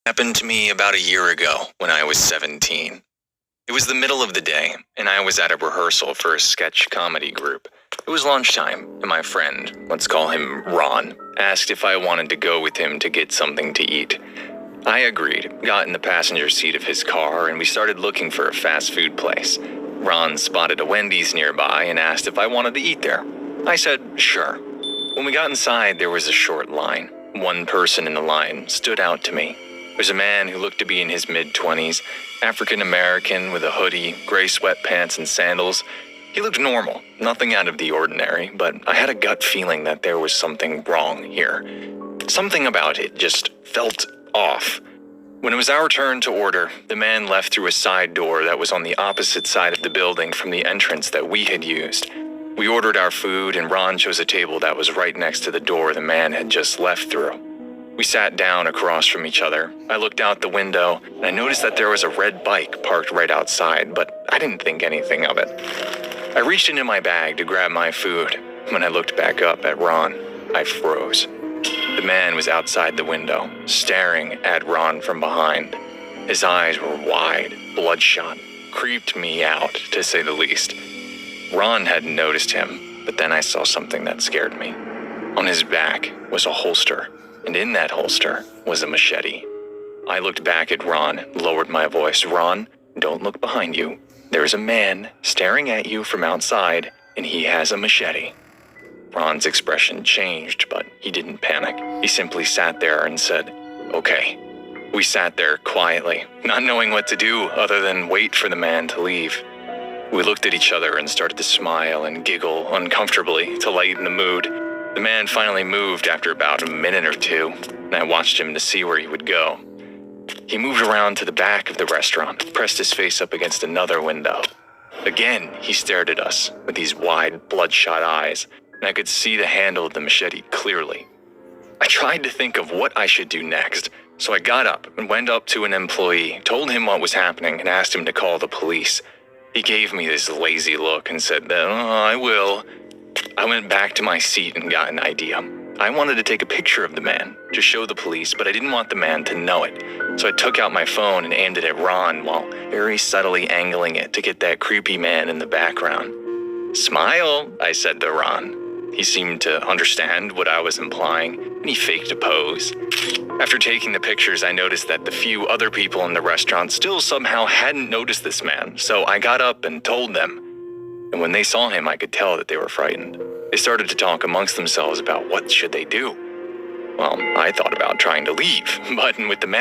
Happened to me about a year ago when I was 17. It was the middle of the day, and I was at a rehearsal for a sketch comedy group. It was lunchtime, and my friend, let's call him Ron, asked if I wanted to go with him to get something to eat. I agreed, got in the passenger seat of his car, and we started looking for a fast food place. Ron spotted a Wendy's nearby and asked if I wanted to eat there. I said, sure. When we got inside, there was a short line. One person in the line stood out to me. There's a man who looked to be in his mid-20s, African-American with a hoodie, gray sweatpants, and sandals. He looked normal, nothing out of the ordinary, but I had a gut feeling that there was something wrong here. Something about it just felt off. When it was our turn to order, the man left through a side door that was on the opposite side of the building from the entrance that we had used. We ordered our food, and Ron chose a table that was right next to the door the man had just left through. We sat down across from each other. I looked out the window, and I noticed that there was a red bike parked right outside, but I didn't think anything of it. I reached into my bag to grab my food. When I looked back up at Ron, I froze. The man was outside the window, staring at Ron from behind. His eyes were wide, bloodshot, creeped me out, to say the least. Ron hadn't noticed him, but then I saw something that scared me. On his back was a holster, and in that holster was a machete. I looked back at Ron, lowered my voice. Ron, don't look behind you. There is a man staring at you from outside, and he has a machete. Ron's expression changed, but he didn't panic. He simply sat there and said, okay. We sat there quietly, not knowing what to do other than wait for the man to leave. We looked at each other and started to smile and giggle uncomfortably to lighten the mood. The man finally moved after about a minute or two, and I watched him to see where he would go. He moved around to the back of the restaurant, pressed his face up against another window. Again, he stared at us with these wide, bloodshot eyes, and I could see the handle of the machete clearly. I tried to think of what I should do next, so I got up and went up to an employee, told him what was happening, and asked him to call the police. He gave me this lazy look and said, I will. I went back to my seat and got an idea. I wanted to take a picture of the man to show the police, but I didn't want the man to know it. So I took out my phone and aimed it at Ron while very subtly angling it to get that creepy man in the background. Smile, I said to Ron. He seemed to understand what I was implying, and he faked a pose. After taking the pictures, I noticed that the few other people in the restaurant still somehow hadn't noticed this man, so I got up and told them. And when they saw him, I could tell that they were frightened. They started to talk amongst themselves about what should they do. Well, I thought about trying to leave, but with the man